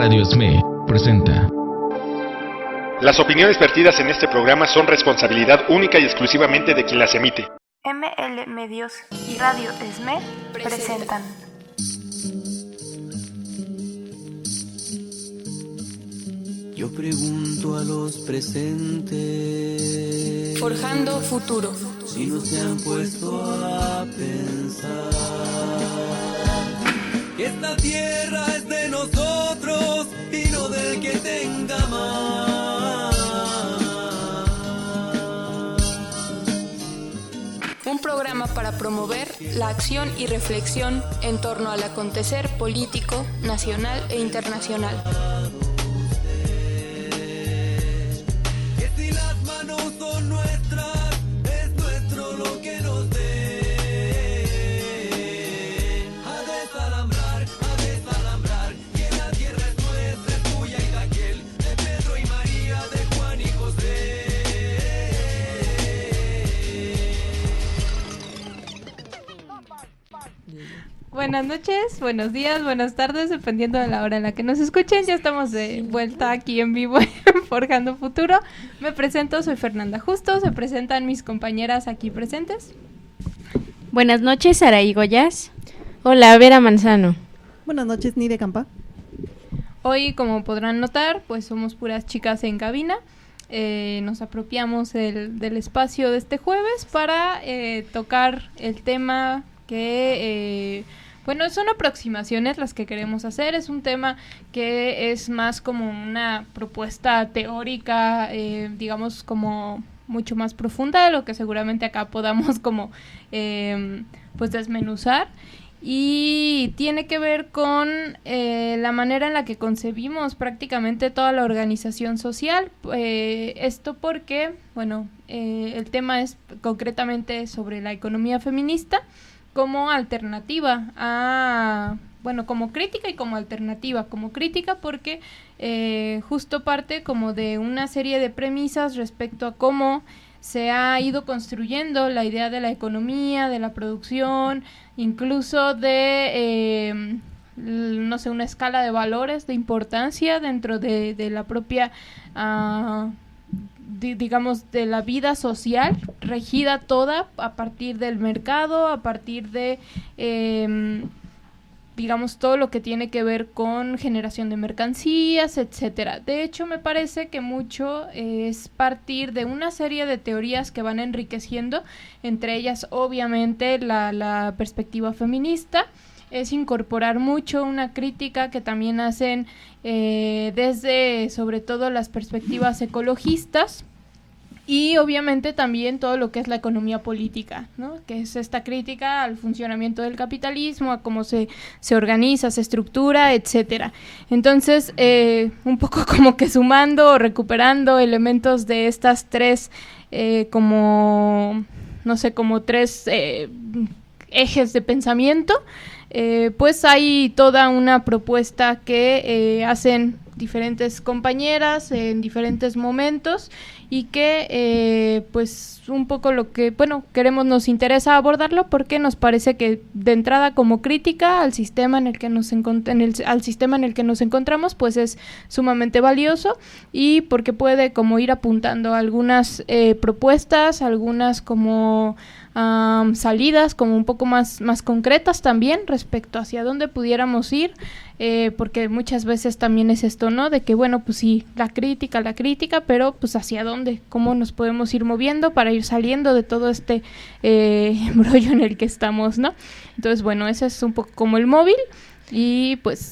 Radio ESME presenta. Las opiniones vertidas en este programa son responsabilidad única y exclusivamente de quien las emite. ML Medios y Radio ESME presentan. Yo pregunto a los presentes, forjando futuro, si no se han puesto a pensar que esta tierra es de nosotros y no del que tenga más. Un programa para promover la acción y reflexión en torno al acontecer político, nacional e internacional. Buenas noches, buenos días, buenas tardes, dependiendo de la hora en la que nos escuchen. Ya estamos de vuelta aquí en vivo en Forjando Futuro. Me presento, soy Fernanda Justo, se presentan mis compañeras aquí presentes. Buenas noches, Saraí Goyas. Hola, Vera Manzano. Buenas noches, Nidia Campa. Hoy, como podrán notar, pues somos puras chicas en cabina. Nos apropiamos del espacio de este jueves para tocar el tema que... Bueno, son aproximaciones las que queremos hacer, es un tema que es más como una propuesta teórica, digamos como mucho más profunda de lo que seguramente acá podamos como pues desmenuzar, y tiene que ver con la manera en la que concebimos prácticamente toda la organización social, esto porque, bueno, el tema es concretamente sobre la economía feminista, como alternativa a, bueno, como crítica y como alternativa. Como crítica porque justo parte como de una serie de premisas respecto a cómo se ha ido construyendo la idea de la economía, de la producción, incluso de, no sé, una escala de valores, de importancia dentro de la propia... digamos, de la vida social, regida toda a partir del mercado, a partir de, digamos, todo lo que tiene que ver con generación de mercancías, etcétera. De hecho, me parece que mucho es partir de una serie de teorías que van enriqueciendo, entre ellas, obviamente, la perspectiva feminista. Es incorporar mucho una crítica que también hacen desde, sobre todo, las perspectivas ecologistas, y obviamente también todo lo que es la economía política, ¿no? Que es esta crítica al funcionamiento del capitalismo, a cómo se organiza, se estructura, etcétera. Entonces, un poco como que sumando o recuperando elementos de estas tres, como, no sé, como tres ejes de pensamiento, pues hay toda una propuesta que hacen diferentes compañeras en diferentes momentos, y que pues un poco lo que, bueno, nos interesa abordarlo porque nos parece que de entrada como crítica al sistema en el que al sistema en el que nos encontramos, pues es sumamente valioso, y porque puede como ir apuntando algunas propuestas, algunas como salidas como un poco más concretas también respecto hacia dónde pudiéramos ir, porque muchas veces también es esto, ¿no? De que, bueno, pues sí, la crítica, pero pues hacia dónde, cómo nos podemos ir moviendo para ir saliendo de todo este embrollo en el que estamos, ¿no? Entonces, bueno, ese es un poco como el móvil, y pues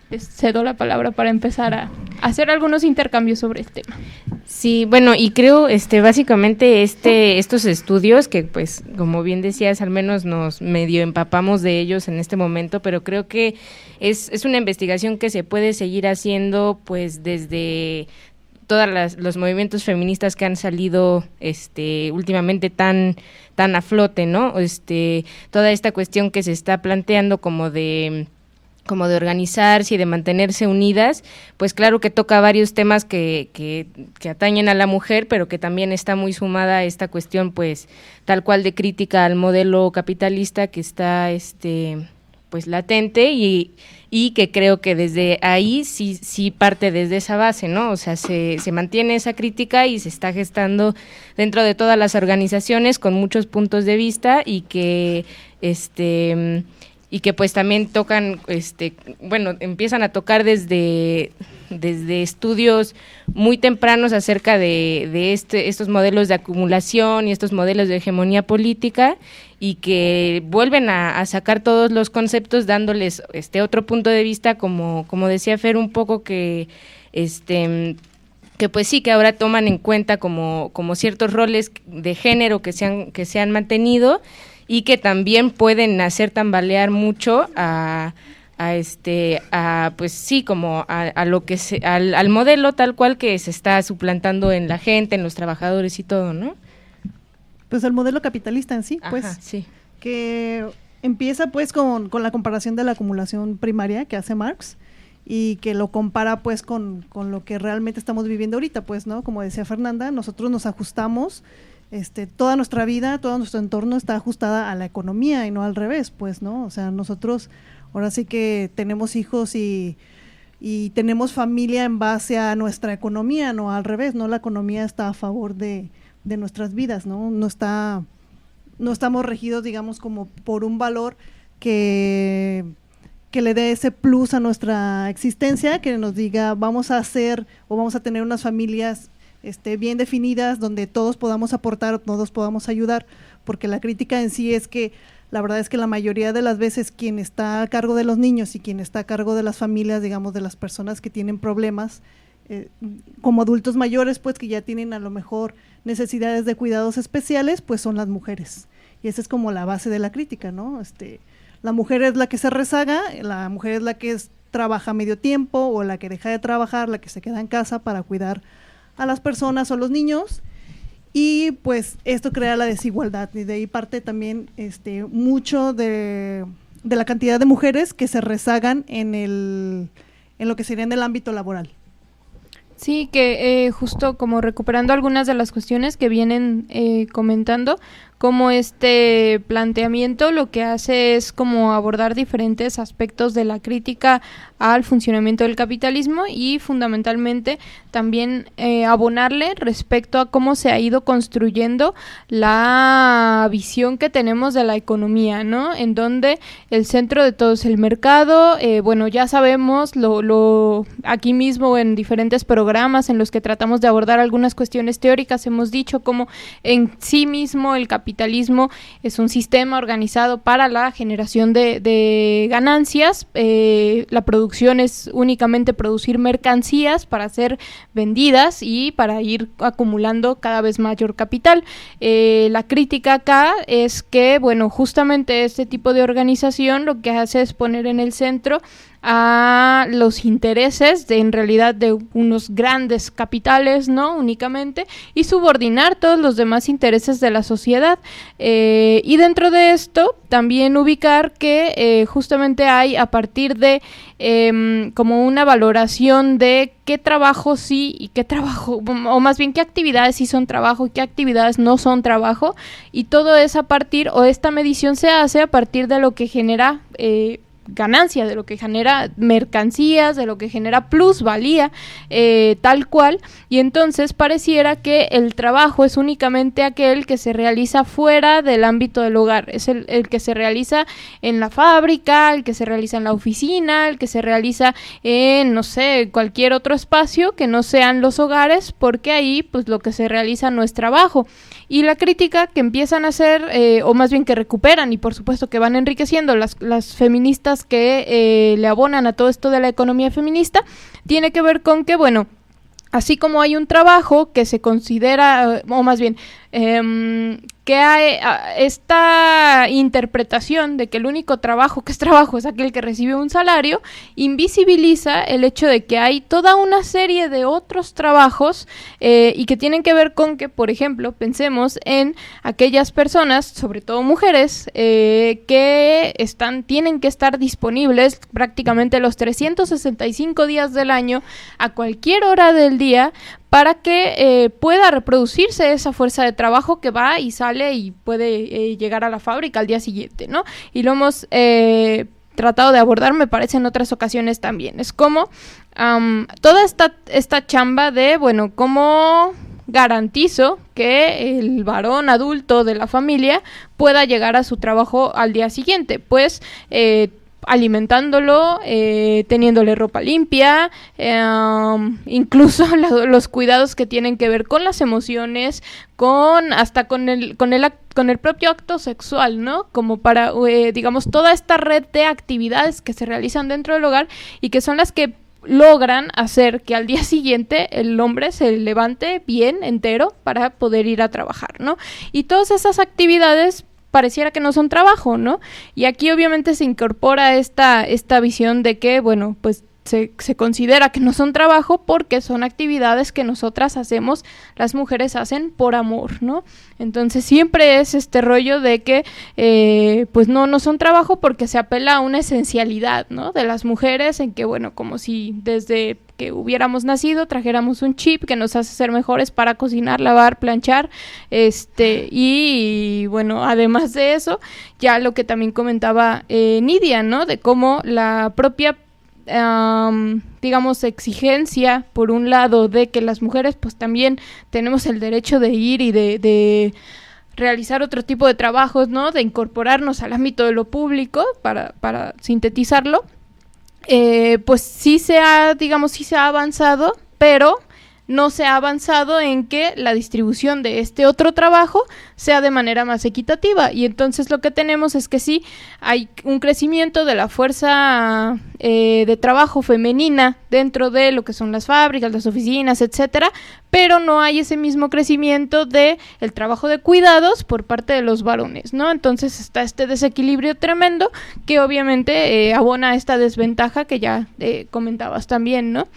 les cedo la palabra para empezar a hacer algunos intercambios sobre el tema. Sí, bueno, y creo básicamente estos estudios que, pues, como bien decías, al menos nos medio empapamos de ellos en este momento, pero creo que es una investigación que se puede seguir haciendo, pues, desde todos los movimientos feministas que han salido últimamente tan a flote, ¿no? Toda esta cuestión que se está planteando como de organizarse y de mantenerse unidas, pues claro que toca varios temas que atañen a la mujer, pero que también está muy sumada a esta cuestión, pues, tal cual de crítica al modelo capitalista que está pues latente y que creo que desde ahí sí parte desde esa base, ¿no? O sea, se mantiene esa crítica y se está gestando dentro de todas las organizaciones con muchos puntos de vista y que pues también tocan, empiezan a tocar desde estudios muy tempranos acerca de estos modelos de acumulación y estos modelos de hegemonía política, y que vuelven a sacar todos los conceptos dándoles otro punto de vista, como decía Fer, un poco que pues sí, que ahora toman en cuenta como ciertos roles de género que se han mantenido y que también pueden hacer tambalear mucho pues sí, como a lo que al modelo tal cual que se está suplantando en la gente, en los trabajadores y todo, ¿no? Pues el modelo capitalista en sí, pues, sí, que empieza pues con la comparación de la acumulación primaria que hace Marx y que lo compara pues con lo que realmente estamos viviendo ahorita, pues, ¿no? Como decía Fernanda, nosotros nos ajustamos, toda nuestra vida, todo nuestro entorno está ajustada a la economía y no al revés, pues, ¿no? O sea, nosotros ahora sí que tenemos hijos y tenemos familia en base a nuestra economía, no al revés, ¿no? La economía está a favor de nuestras vidas, ¿no? No estamos regidos, digamos, como por un valor que le dé ese plus a nuestra existencia, que nos diga vamos a hacer o vamos a tener unas familias bien definidas donde todos podamos aportar, todos podamos ayudar, porque la crítica en sí es que la verdad es que la mayoría de las veces quien está a cargo de los niños y quien está a cargo de las familias, digamos, de las personas que tienen problemas, como adultos mayores, pues que ya tienen a lo mejor necesidades de cuidados especiales, pues son las mujeres. Y esa es como la base de la crítica, ¿no? La mujer es la que se rezaga, la mujer es la que trabaja medio tiempo o la que deja de trabajar, la que se queda en casa para cuidar a las personas o los niños, y pues esto crea la desigualdad, y de ahí parte también mucho de la cantidad de mujeres que se rezagan en lo que sería en el ámbito laboral. Sí, que justo como recuperando algunas de las cuestiones que vienen comentando, como este planteamiento lo que hace es como abordar diferentes aspectos de la crítica al funcionamiento del capitalismo y fundamentalmente también abonarle respecto a cómo se ha ido construyendo la visión que tenemos de la economía, ¿no? En donde el centro de todo es el mercado. Bueno, ya sabemos lo aquí mismo en diferentes programas en los que tratamos de abordar algunas cuestiones teóricas, hemos dicho cómo en sí mismo el capitalismo es un sistema organizado para la generación de ganancias. La producción es únicamente producir mercancías para ser vendidas y para ir acumulando cada vez mayor capital. La crítica acá es que, bueno, justamente este tipo de organización lo que hace es poner en el centro a los intereses en realidad de unos grandes capitales, ¿no? Únicamente, y subordinar todos los demás intereses de la sociedad. Y dentro de esto también ubicar que justamente hay a partir de como una valoración de qué trabajo sí y qué trabajo, o más bien qué actividades sí son trabajo y qué actividades no son trabajo, y todo es a partir, o esta medición se hace a partir de lo que genera ganancia, de lo que genera mercancías, de lo que genera plusvalía, tal cual, y entonces pareciera que el trabajo es únicamente aquel que se realiza fuera del ámbito del hogar, es el que se realiza en la fábrica, el que se realiza en la oficina, el que se realiza en, no sé, cualquier otro espacio que no sean los hogares, porque ahí pues lo que se realiza no es trabajo. Y la crítica que empiezan a hacer, o más bien que recuperan y por supuesto que van enriqueciendo las feministas que le abonan a todo esto de la economía feminista, tiene que ver con que, bueno, así como hay un trabajo que se considera, o más bien, que hay esta interpretación de que el único trabajo que es trabajo es aquel que recibe un salario, invisibiliza el hecho de que hay toda una serie de otros trabajos y que tienen que ver con que, por ejemplo, pensemos en aquellas personas, sobre todo mujeres, que tienen que estar disponibles prácticamente los 365 días del año, a cualquier hora del día, para que pueda reproducirse esa fuerza de trabajo que va y sale y puede llegar a la fábrica al día siguiente, ¿no? Y lo hemos tratado de abordar, me parece, en otras ocasiones también. Es como toda esta chamba de, bueno, cómo garantizo que el varón adulto de la familia pueda llegar a su trabajo al día siguiente, pues alimentándolo, teniéndole ropa limpia, incluso los cuidados que tienen que ver con las emociones, hasta con el propio acto sexual, ¿no? Como para, digamos, toda esta red de actividades que se realizan dentro del hogar y que son las que logran hacer que al día siguiente el hombre se levante bien, entero, para poder ir a trabajar, ¿no? Y todas esas actividades pareciera que no son trabajo, ¿no? Y aquí obviamente se incorpora esta visión de que, bueno, pues se considera que no son trabajo porque son actividades que nosotras hacemos, las mujeres hacen por amor, ¿no? Entonces siempre es este rollo de que pues no son trabajo porque se apela a una esencialidad, ¿no? De las mujeres, en que, bueno, como si desde que hubiéramos nacido trajéramos un chip que nos hace ser mejores para cocinar, lavar, planchar, y bueno, además de eso, ya lo que también comentaba Nidia, ¿no? De cómo la propia digamos, exigencia, por un lado, de que las mujeres pues también tenemos el derecho de ir y de realizar otro tipo de trabajos, ¿no? De incorporarnos al ámbito de lo público, para sintetizarlo, pues sí se ha avanzado, pero no se ha avanzado en que la distribución de este otro trabajo sea de manera más equitativa, y entonces lo que tenemos es que sí hay un crecimiento de la fuerza de trabajo femenina dentro de lo que son las fábricas, las oficinas, etcétera, pero no hay ese mismo crecimiento de el trabajo de cuidados por parte de los varones, ¿no? Entonces está este desequilibrio tremendo que obviamente abona esta desventaja que ya comentabas también, ¿no?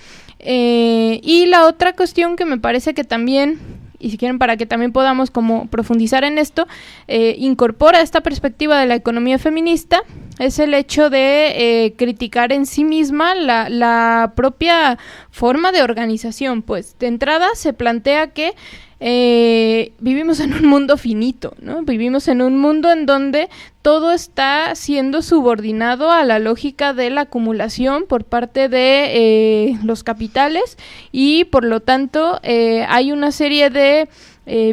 Y la otra cuestión que me parece que también, y si quieren para que también podamos como profundizar en esto, incorpora esta perspectiva de la economía feminista, es el hecho de criticar en sí misma la propia forma de organización. Pues de entrada se plantea que vivimos en un mundo finito, ¿no? Vivimos en un mundo en donde todo está siendo subordinado a la lógica de la acumulación por parte de los capitales, y por lo tanto hay una serie de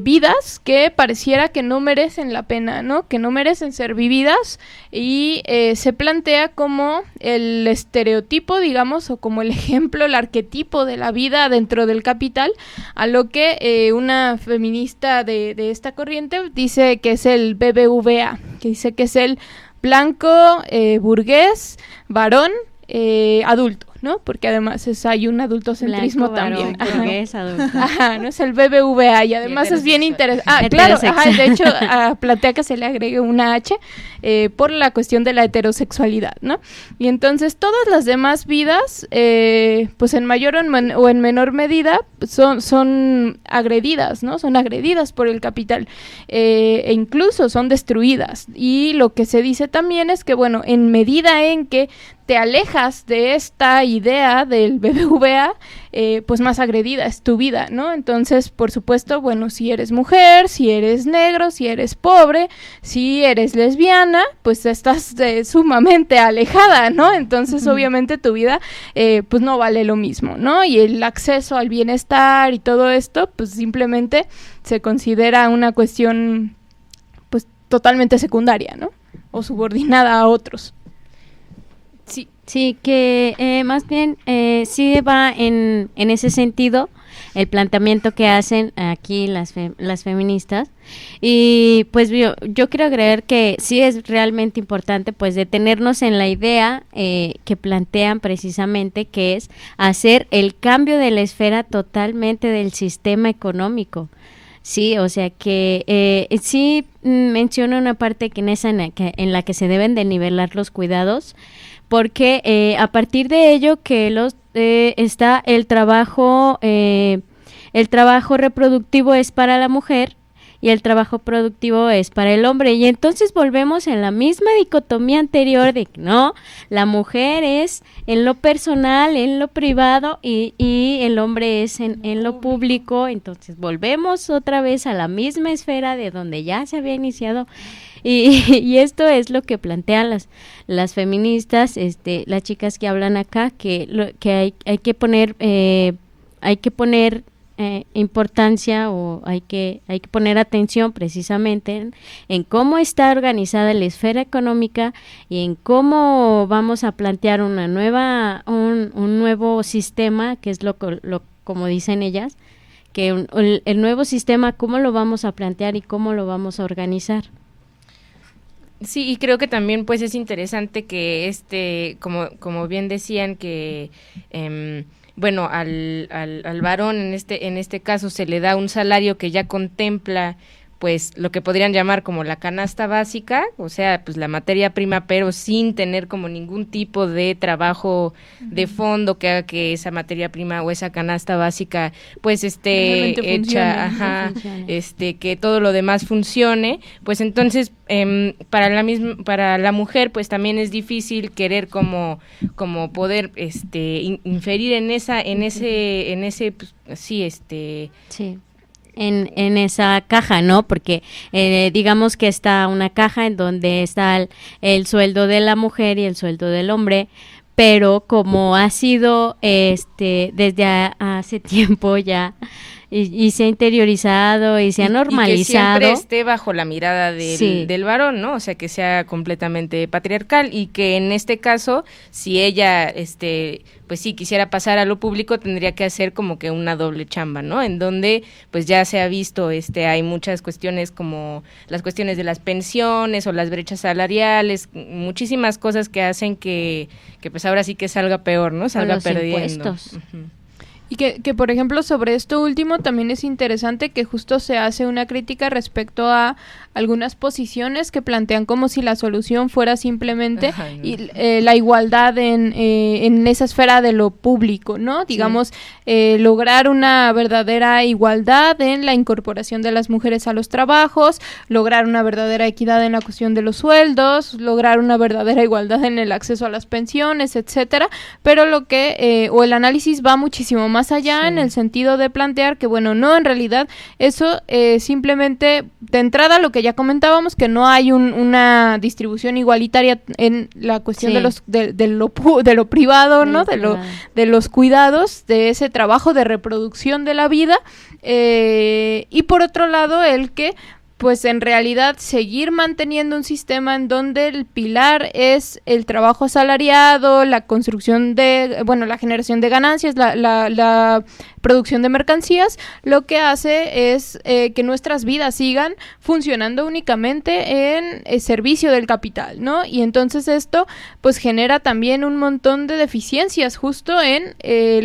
vidas que pareciera que no merecen la pena, ¿no? Que no merecen ser vividas, y se plantea como el estereotipo, digamos, o como el ejemplo, el arquetipo de la vida dentro del capital, a lo que una feminista de esta corriente dice que es el BBVA, que dice que es el blanco, burgués, varón, adulto, ¿no? Porque además hay un adultocentrismo también. Burgués, adulto. Ajá, no es el BBVA, y además es bien interesante. Claro, de hecho plantea que se le agregue una H por la cuestión de la heterosexualidad, ¿no? Y entonces todas las demás vidas, pues en mayor o en menor medida son agredidas, ¿no? Son agredidas por el capital, e incluso son destruidas. Y lo que se dice también es que, bueno, en medida en que te alejas de esta idea del BBVA, pues más agredida es tu vida, ¿no? Entonces, por supuesto, bueno, si eres mujer, si eres negro, si eres pobre, si eres lesbiana, pues estás sumamente alejada, ¿no? Entonces, obviamente, tu vida, pues no vale lo mismo, ¿no? Y el acceso al bienestar y todo esto, pues simplemente se considera una cuestión, pues totalmente secundaria, ¿no? O subordinada a otros. Sí, que más bien sí va en ese sentido el planteamiento que hacen aquí las feministas, y pues yo quiero agregar que sí es realmente importante pues detenernos en la idea que plantean precisamente, que es hacer el cambio de la esfera totalmente del sistema económico. Sí, o sea que sí menciona una parte que en la que se deben de nivelar los cuidados, porque a partir de ello que está el trabajo reproductivo es para la mujer, y el trabajo productivo es para el hombre. Y entonces volvemos en la misma dicotomía anterior de que no, la mujer es en lo personal, en lo privado y el hombre es en lo público. Entonces volvemos otra vez a la misma esfera de donde ya se había iniciado. Y esto es lo que plantean las feministas, las chicas que hablan acá, que hay que poner importancia, o hay que poner atención precisamente en cómo está organizada la esfera económica y en cómo vamos a plantear un nuevo sistema, que es lo como dicen ellas, que el nuevo sistema, cómo lo vamos a plantear y cómo lo vamos a organizar. Sí, y creo que también pues es interesante que como bien decían, que bueno, al varón en este caso se le da un salario que ya contempla pues lo que podrían llamar como la canasta básica, o sea, pues la materia prima, pero sin tener como ningún tipo de trabajo de fondo que haga que esa materia prima o esa canasta básica pues esté hecha, que todo lo demás funcione. Pues entonces para la mujer pues también es difícil querer como poder inferir en ese pues, sí. En esa caja, ¿no? Porque digamos que está una caja en donde está el sueldo de la mujer y el sueldo del hombre, pero como ha sido desde hace tiempo ya y se ha interiorizado y se ha normalizado. Y que siempre esté bajo la mirada del varón, ¿no? O sea, que sea completamente patriarcal, y que en este caso, si ella, pues sí, quisiera pasar a lo público, tendría que hacer como que una doble chamba, ¿no? En donde, pues ya se ha visto, hay muchas cuestiones como las cuestiones de las pensiones o las brechas salariales, muchísimas cosas que hacen que pues ahora sí que salga peor, ¿no? Salga perdiendo. Impuestos. Uh-huh. Y que, por ejemplo, sobre esto último también es interesante que justo se hace una crítica respecto a algunas posiciones que plantean como si la solución fuera simplemente la igualdad en esa esfera de lo público, ¿no? Digamos, lograr una verdadera igualdad en la incorporación de las mujeres a los trabajos, lograr una verdadera equidad en la cuestión de los sueldos, lograr una verdadera igualdad en el acceso a las pensiones, etcétera, pero o el análisis va muchísimo más allá en el sentido de plantear que, bueno, no, en realidad eso simplemente, de entrada, lo que ya comentábamos, que no hay una distribución igualitaria en la cuestión de lo privado, ¿no? De los cuidados, de ese trabajo de reproducción de la vida, y por otro lado, el que pues en realidad seguir manteniendo un sistema en donde el pilar es el trabajo asalariado, la construcción la generación de ganancias, la producción de mercancías, lo que hace es que nuestras vidas sigan funcionando únicamente en servicio del capital, ¿no? Y entonces esto pues genera también un montón de deficiencias justo en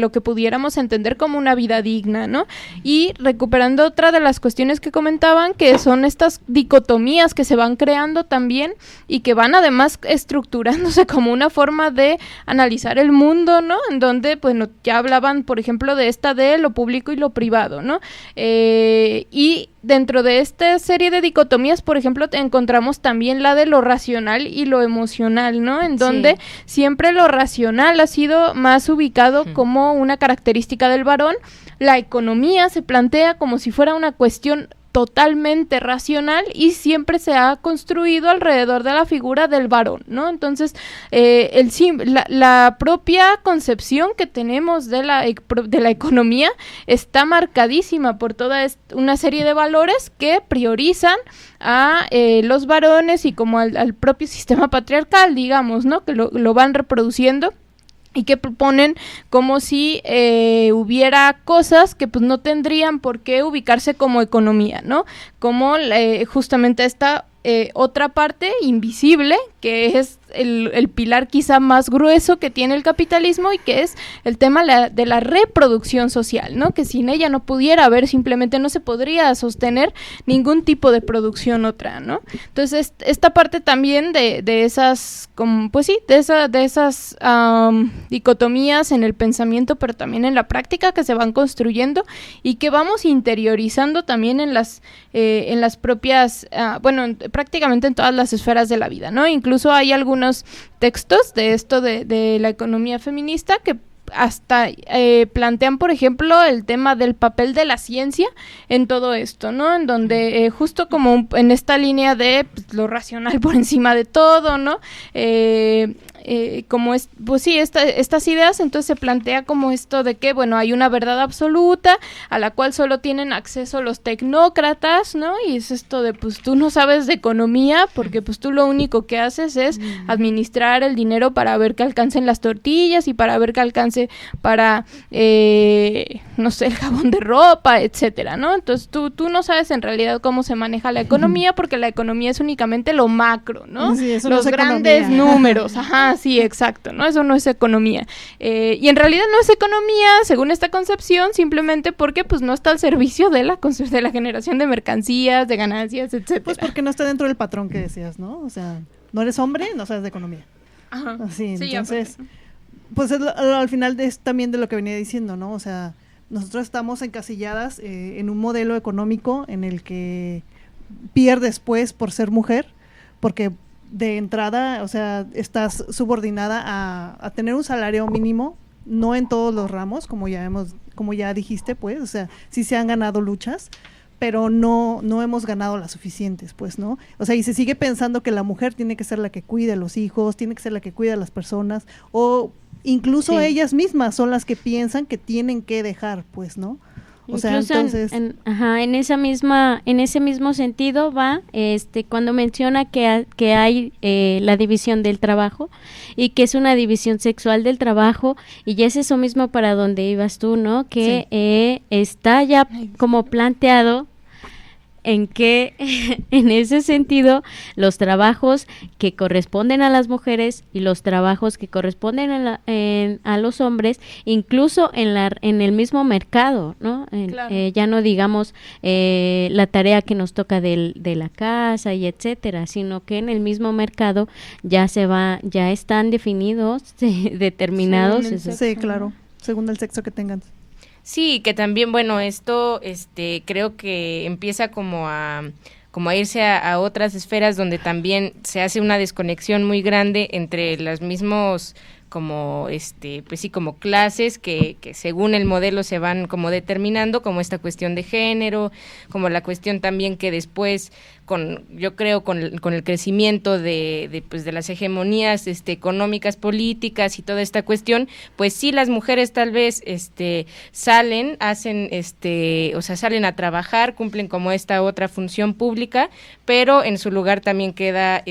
lo que pudiéramos entender como una vida digna, ¿no? Y recuperando otra de las cuestiones que comentaban, que son estas dicotomías que se van creando también y que van además estructurándose como una forma de analizar el mundo, ¿no? En donde, pues, ya hablaban, por ejemplo, de lo público y lo privado, ¿no? Y dentro de esta serie de dicotomías, por ejemplo, encontramos también la de lo racional y lo emocional, ¿no? En donde siempre lo racional ha sido más ubicado como una característica del varón. La economía se plantea como si fuera una cuestión totalmente racional y siempre se ha construido alrededor de la figura del varón, ¿no? Entonces, la propia concepción que tenemos de la economía está marcadísima por toda una serie de valores que priorizan a los varones y como al propio sistema patriarcal, digamos, ¿no? Que lo van reproduciendo. Y que proponen como si hubiera cosas que pues no tendrían por qué ubicarse como economía, ¿no? Como justamente esta otra parte invisible, que es el pilar quizá más grueso que tiene el capitalismo, y que es el tema de la reproducción social, ¿no? Que sin ella no pudiera haber, simplemente no se podría sostener ningún tipo de producción otra, ¿no? Entonces esta parte también de esas, como, pues sí, de esas dicotomías en el pensamiento, pero también en la práctica, que se van construyendo y que vamos interiorizando también en las propias, prácticamente en todas las esferas de la vida, ¿no? Incluso hay algunos textos de esto de la economía feminista que hasta plantean, por ejemplo, el tema del papel de la ciencia en todo esto, ¿no? En donde justo como en esta línea de pues, lo racional por encima de todo, ¿no? Como es, pues sí, estas ideas, entonces se plantea como esto de que, bueno, hay una verdad absoluta a la cual solo tienen acceso los tecnócratas, ¿no? Y es esto de, pues tú no sabes de economía porque pues tú lo único que haces es administrar el dinero para ver que alcancen las tortillas y para ver que alcance para, no sé, el jabón de ropa, etcétera, ¿no? Entonces tú no sabes en realidad cómo se maneja la economía, porque la economía es únicamente lo macro, ¿no? Sí, eso los no es grandes economía. números, ajá. Sí, exacto, ¿no? Eso no es economía. Y en realidad no es economía, según esta concepción, simplemente porque pues no está al servicio de la generación de mercancías, de ganancias, etcétera. Pues porque no está dentro del patrón que decías, ¿no? O sea, no eres hombre, no sabes de economía. Ajá. Así, Sí, entonces, pues al final es también de lo que venía diciendo, ¿no? O sea, nosotros estamos encasilladas en un modelo económico en el que pierdes, pues, por ser mujer, porque de entrada, o sea, estás subordinada a tener un salario mínimo, no en todos los ramos, como ya dijiste, pues, o sea, sí se han ganado luchas, pero no hemos ganado las suficientes, pues, ¿no? O sea, y se sigue pensando que la mujer tiene que ser la que cuide a los hijos, tiene que ser la que cuida a las personas, o incluso Sí. ellas mismas son las que piensan que tienen que dejar, pues, ¿no? O sea, Incluso entonces en ese mismo sentido va cuando menciona que hay la división del trabajo y que es una división sexual del trabajo, y ya es eso mismo para donde ibas tú, ¿no? Que está ya como planteado en que en ese sentido los trabajos que corresponden a las mujeres y los trabajos que corresponden a los hombres, incluso en el mismo mercado, ¿no? Claro. Ya no digamos la tarea que nos toca de la casa y etcétera, sino que en el mismo mercado ya están definidos, determinados. Según el esos- sí, claro, según el sexo que tengan. Sí, que también, bueno, esto creo que empieza como a irse a otras esferas donde también se hace una desconexión muy grande entre los mismos como pues sí, como clases que según el modelo se van como determinando, como esta cuestión de género, como la cuestión también que después yo creo con el crecimiento de las hegemonías económicas, políticas y toda esta cuestión, pues sí, las mujeres tal vez salen a trabajar, cumplen como esta otra función pública, pero en su lugar también queda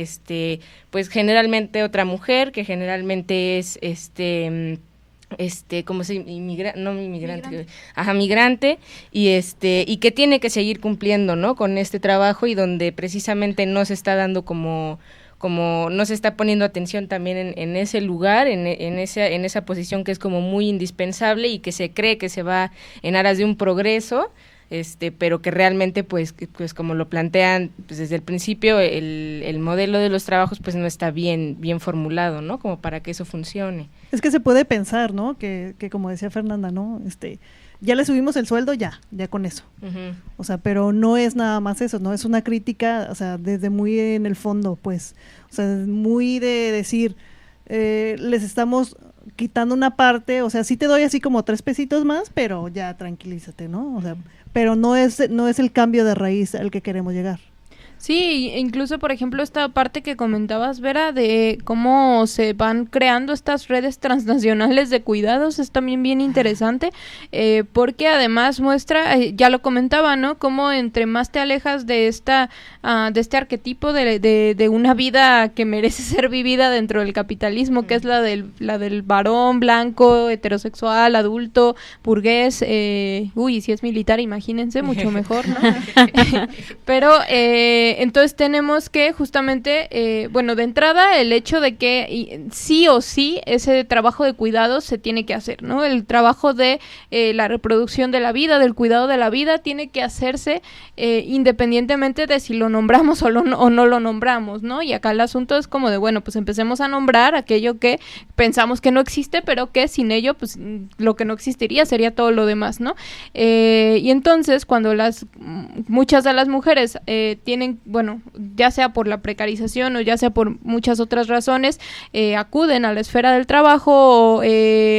pues generalmente otra mujer que generalmente es como se migrante y que tiene que seguir cumpliendo, ¿no? Con este trabajo, y donde precisamente no se está dando como no se está poniendo atención también en ese lugar, en esa posición que es como muy indispensable y que se cree que se va en aras de un progreso, pero que realmente pues como lo plantean pues desde el principio, el modelo de los trabajos pues no está bien formulado, ¿no? Como para que eso funcione. Es que se puede pensar, ¿no? Que como decía Fernanda, ¿no? Ya le subimos el sueldo, ya con eso. Uh-huh. O sea, pero no es nada más eso, ¿no? Es una crítica, o sea, desde muy en el fondo, pues. O sea, muy de decir, les estamos quitando una parte, o sea, sí te doy así como 3 pesitos más, pero ya tranquilízate, ¿no? O sea, pero no es el cambio de raíz al que queremos llegar. Sí, incluso por ejemplo esta parte que comentabas, Vera, de cómo se van creando estas redes transnacionales de cuidados, es también bien interesante, porque además muestra, ya lo comentaba, ¿no? Cómo entre más te alejas de este arquetipo de una vida que merece ser vivida dentro del capitalismo, que es la del varón blanco, heterosexual, adulto, burgués, si es militar, imagínense, mucho mejor, ¿no? Pero Entonces tenemos que justamente, bueno, de entrada el hecho de que sí o sí ese trabajo de cuidados se tiene que hacer, ¿no? El trabajo de la reproducción de la vida, del cuidado de la vida, tiene que hacerse independientemente de si lo nombramos o no lo nombramos, ¿no? Y acá el asunto es como de, bueno, pues empecemos a nombrar aquello que pensamos que no existe, pero que sin ello, pues lo que no existiría sería todo lo demás, ¿no? Y entonces cuando muchas de las mujeres tienen, bueno, ya sea por la precarización o ya sea por muchas otras razones, acuden a la esfera del trabajo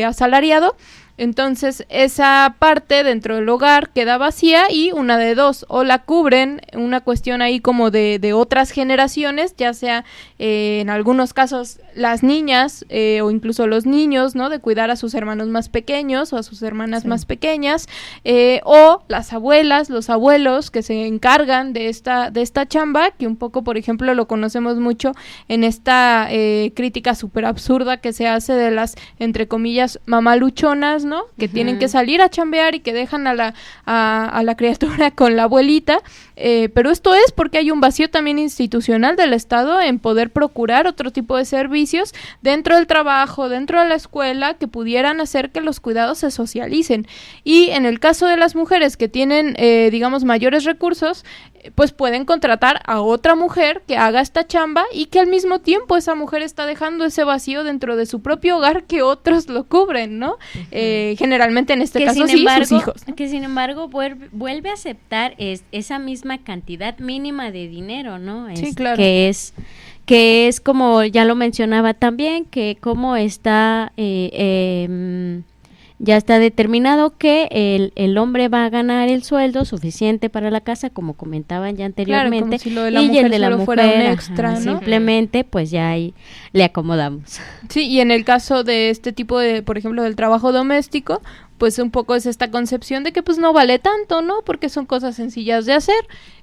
asalariado, entonces esa parte dentro del hogar queda vacía y una de dos, o la cubren una cuestión ahí como de otras generaciones, ya sea en algunos casos las niñas o incluso los niños, ¿no? De cuidar a sus hermanos más pequeños o a sus hermanas más pequeñas, o las abuelas, los abuelos que se encargan de esta chamba, que un poco, por ejemplo, lo conocemos mucho en esta crítica súper absurda que se hace de las, entre comillas, mamaluchonas, ¿no? Que tienen que salir a chambear y que dejan a la criatura con la abuelita, pero esto es porque hay un vacío también institucional del Estado en poder procurar otro tipo de servicios dentro del trabajo, dentro de la escuela, que pudieran hacer que los cuidados se socialicen. Y en el caso de las mujeres que tienen, digamos, mayores recursos, pues pueden contratar a otra mujer que haga esta chamba y que al mismo tiempo esa mujer está dejando ese vacío dentro de su propio hogar que otros lo cubren, ¿no? Generalmente en este caso sí, sus hijos, ¿no? Que sin embargo vuelve a aceptar esa misma cantidad mínima de dinero, ¿no? Sí, claro. Que es como ya lo mencionaba también, que como está ya está determinado que el hombre va a ganar el sueldo suficiente para la casa, como comentaban ya anteriormente, claro, como si lo de la y mujer el de la solo mujer fuera un extra, ¿no? Simplemente pues ya ahí le acomodamos. Sí, y en el caso de este tipo de, por ejemplo, del trabajo doméstico, pues un poco es esta concepción de que pues no vale tanto, ¿no? Porque son cosas sencillas de hacer,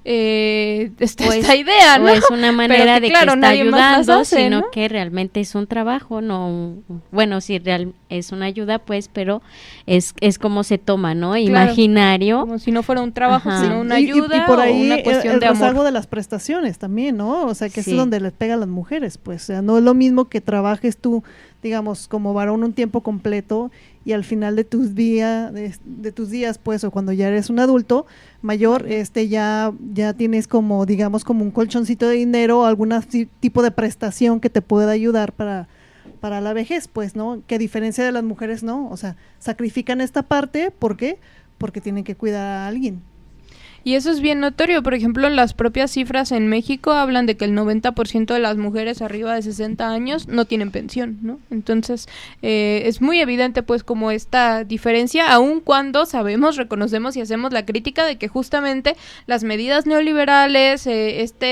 esta idea, ¿no? O es una manera de claro, que está ayudando, hace, sino ¿no? que realmente es un trabajo, no, bueno, sí, es una ayuda, pues, pero es como se toma, ¿no? Claro, imaginario. como si no fuera un trabajo, Ajá. sino una ayuda, y por ahí o una cuestión de amor. El rezago de las prestaciones también, ¿no? O sea, que Sí. es donde les pega a las mujeres, pues, o sea, no es lo mismo que trabajes tú, digamos, como varón un tiempo completo y al final de tus días, pues, o cuando ya eres un adulto mayor, ya tienes como, digamos, como un colchoncito de dinero o algún tipo de prestación que te pueda ayudar para la vejez, pues, ¿no? Que a diferencia de las mujeres, no, o sea, sacrifican esta parte, ¿por qué? Porque tienen que cuidar a alguien. Y eso es bien notorio, por ejemplo, las propias cifras en México hablan de que el 90% de las mujeres arriba de 60 años no tienen pensión, ¿no? Entonces, es muy evidente pues como esta diferencia, aun cuando sabemos, reconocemos y hacemos la crítica de que justamente las medidas neoliberales,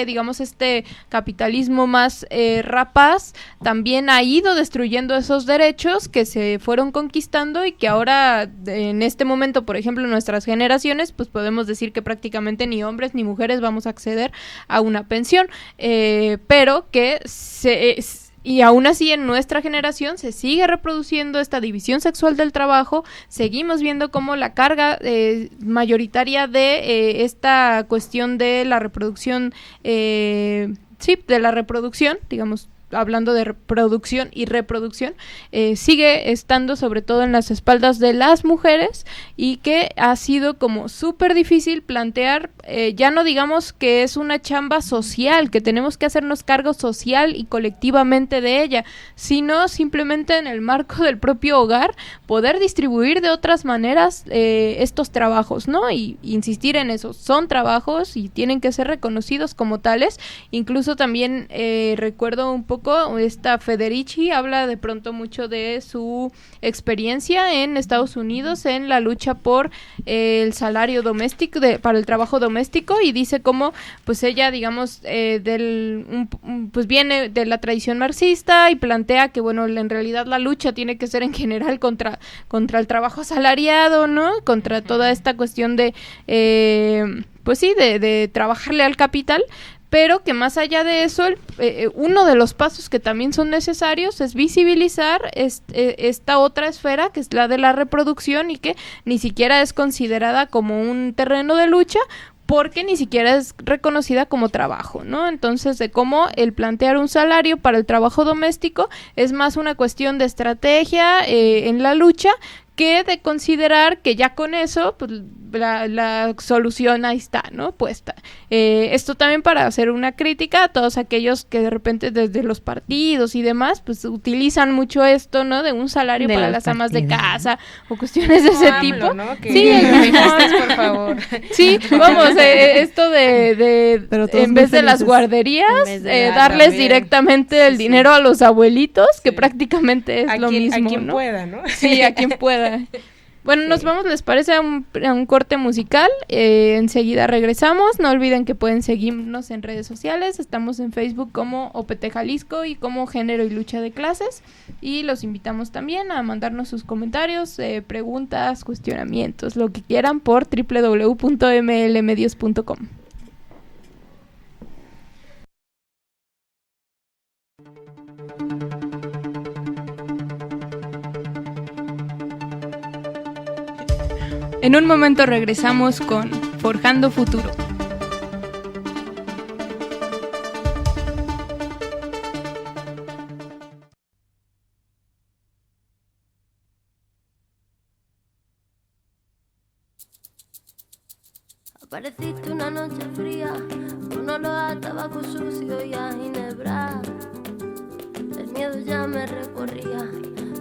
digamos, este capitalismo más rapaz, también ha ido destruyendo esos derechos que se fueron conquistando y que ahora, en este momento, por ejemplo, nuestras generaciones, pues podemos decir que prácticamente ni hombres ni mujeres vamos a acceder a una pensión, pero que y aún así en nuestra generación se sigue reproduciendo esta división sexual del trabajo, seguimos viendo cómo la carga mayoritaria de esta cuestión de la reproducción, de la reproducción, digamos, hablando de producción y reproducción, sigue estando sobre todo en las espaldas de las mujeres y que ha sido como súper difícil plantear, ya no digamos que es una chamba social, que tenemos que hacernos cargo social y colectivamente de ella, sino simplemente en el marco del propio hogar poder distribuir de otras maneras estos trabajos, ¿no? Y insistir en eso, son trabajos y tienen que ser reconocidos como tales. Incluso también recuerdo un poco esta Federici habla de pronto mucho de su experiencia en Estados Unidos en la lucha por el salario doméstico, para el trabajo doméstico, y dice cómo pues ella, digamos, pues viene de la tradición marxista y plantea que bueno, en realidad la lucha tiene que ser en general contra el trabajo asalariado, ¿no? Contra toda esta cuestión de pues sí, de trabajarle al capital, pero que más allá de eso, uno de los pasos que también son necesarios es visibilizar esta otra esfera, que es la de la reproducción, y que ni siquiera es considerada como un terreno de lucha, porque ni siquiera es reconocida como trabajo, ¿no? Entonces, de cómo el plantear un salario para el trabajo doméstico es más una cuestión de estrategia en la lucha, que de considerar que ya con eso, pues la solución ahí está, ¿no? Puesta. Esto también para hacer una crítica a todos aquellos que de repente desde los partidos y demás, pues utilizan mucho esto, ¿no? De un salario de para las amas de casa o cuestiones de ese tipo. ¿no? Sí, por favor. Sí, vamos, esto de en vez de las guarderías, darles también. directamente el dinero a los abuelitos, que prácticamente es lo mismo, a quien ¿no? pueda, ¿no? Sí, a quien pueda. Bueno, nos vamos, ¿les parece? A un corte musical. Enseguida regresamos. No olviden que pueden seguirnos en redes sociales. Estamos en Facebook como OPT Jalisco y como Género y Lucha de Clases. Y los invitamos también a mandarnos sus comentarios, preguntas, cuestionamientos, lo que quieran por www.mlmedios.com. En un momento regresamos con Forjando Futuro. Apareciste una noche fría, con olor a tabaco sucio y a ginebra. El miedo ya me recorría,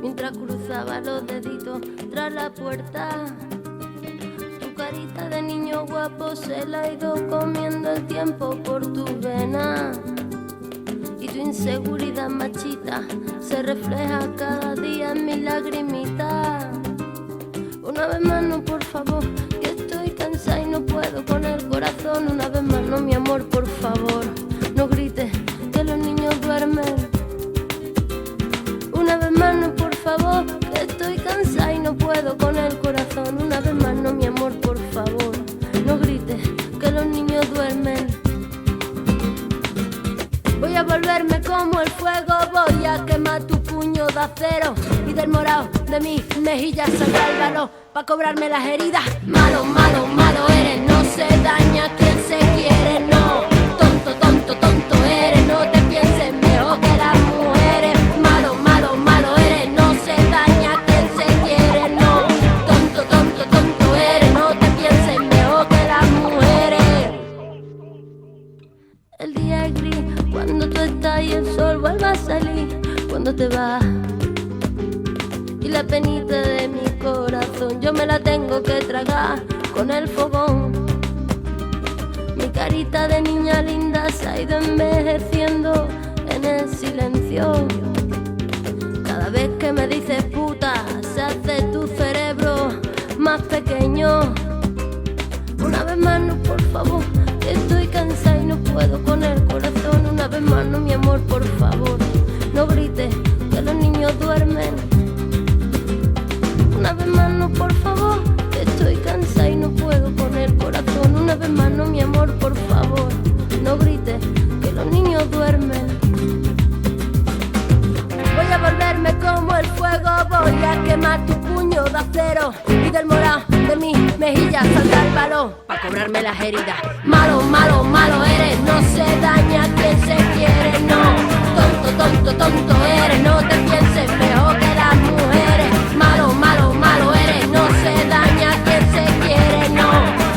mientras cruzaba los deditos tras la puerta. Tu carita de niño guapo se la ha ido comiendo el tiempo por tu vena. Y tu inseguridad machita se refleja cada día en mis lagrimitas. Una vez más no, por favor, que estoy cansada y no puedo con el corazón. Una vez más no, mi amor, por favor, no grites que los niños duermen. Una vez más no, por favor, que estoy cansada y no puedo con el corazón. Una vez más no, mi amor, por favor, no grites que los niños duermen. Voy a volverme como el fuego, voy a quemar tu puño de acero y del morado de mis mejillas saldrá el valor pa' cobrarme las heridas. Malo, malo, malo eres, no se daña quien se quiere, no. Tonto, tonto, tonto eres, no te pienses mejor que las mujeres. Malo, malo, malo eres, no se daña quien se quiere, no. Tonto, tonto, tonto eres, no te pienses mejor que las mujeres. El día es gris cuando tú estás y el sol vuelve a salir cuando te vas. Y la penita de mi corazón yo me la tengo que tragar con el fogón. Mi carita de niña linda se ha ido envejeciendo en el silencio. Cada vez que me dices puta se hace tu cerebro más pequeño. Una vez más no, por favor, que estoy cansada y no puedo con el corazón. Una vez más no, mi amor, por favor, no grites que los niños duermen. Una vez más no, por favor, que estoy cansada y no puedo con el corazón. Una vez más no, mi amor, por favor, no grites que los niños duermen. Voy a volverme como el fuego, voy a quemar tu puño de acero y del morado de mis mejillas saldrá el valor pa' cobrarme las heridas. Malo, malo, malo eres, no se daña quien se quiere, no. Tonto, tonto, tonto eres, no te pienses mejor que las mujeres. Malo, malo, malo eres, no se daña quien se quiere, no.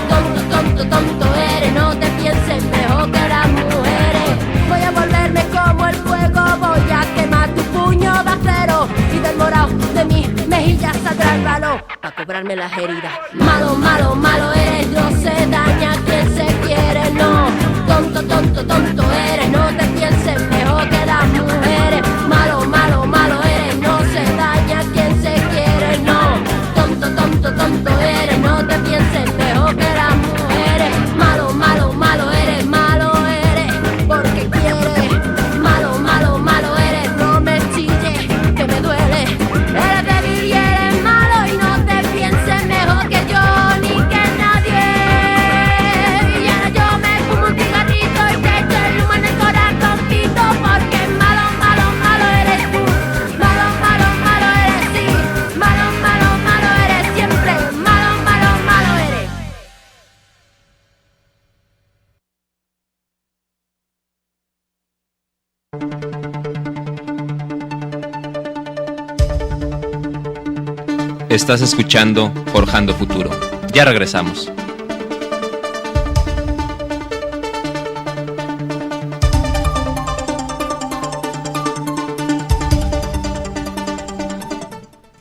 Tonto, tonto, tonto eres, no te pienses mejor que las mujeres. Voy a volverme como el fuego, voy a quemar tu puño de acero y del morado de mis mejillas saldrá el valor pa' cobrarme las heridas. Malo, malo, malo eres, no se daña quien se quiere, no. Tonto, tonto, tonto eres, no te pienses mejor que las mujeres. Malo, malo, malo eres, no se daña quien se quiere, no. Tonto, tonto, tonto eres, no te pienses mejor que las mujeres. Malo, malo, malo eres, porque quieres. Malo, malo, malo eres, no me chilles, que me duele. Eres débil y eres malo y no te pienses mejor que yo ni que nadie. Y ahora yo me fumo un cigarrito y te echo el humo en el corazoncito, porque malo, malo, malo Estás escuchando Forjando Futuro. Ya regresamos.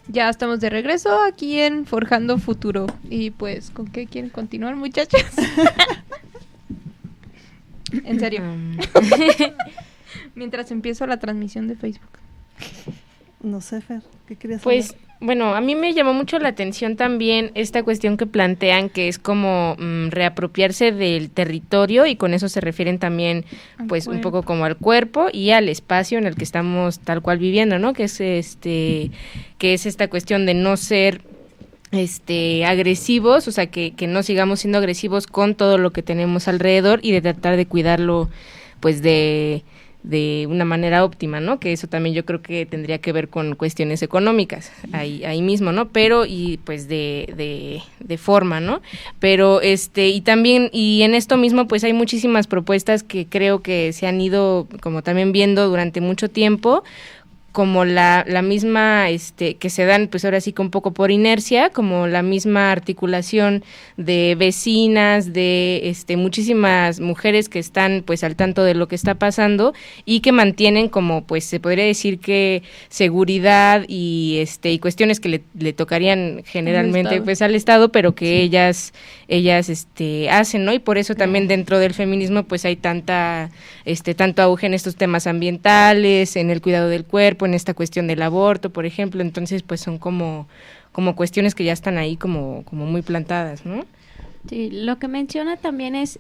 Ya estamos de regreso aquí en Forjando Futuro. Y pues, ¿con qué quieren continuar, muchachas? En serio. Mientras empiezo la transmisión de Facebook. No sé, Fer, ¿qué querías Pues, hablar? bueno, a mí me llamó mucho la atención también esta cuestión que plantean, que es como reapropiarse del territorio, y con eso se refieren también, pues, un poco como al cuerpo y al espacio en el que estamos tal cual viviendo, ¿no? Que es esta cuestión de no ser agresivos, o sea, que no sigamos siendo agresivos con todo lo que tenemos alrededor, y de tratar de cuidarlo, pues, de una manera óptima, ¿no? Que eso también yo creo que tendría que ver con cuestiones económicas, ahí mismo, ¿no? Pero, y pues de forma, ¿no? Pero, y también, y en esto mismo, pues hay muchísimas propuestas que creo que se han ido, como también viendo durante mucho tiempo, como la misma, que se dan, pues ahora sí que un poco por inercia, como la misma articulación de vecinas, de muchísimas mujeres que están pues al tanto de lo que está pasando, y que mantienen como, pues se podría decir que seguridad y cuestiones que le tocarían generalmente pues al Estado, pero que ellas hacen, ¿no? Y por eso también dentro del feminismo pues hay tanto auge en estos temas ambientales, en el cuidado del cuerpo, en esta cuestión del aborto, por ejemplo. Entonces pues son como cuestiones que ya están ahí como muy plantadas, ¿no? Sí, lo que menciona también es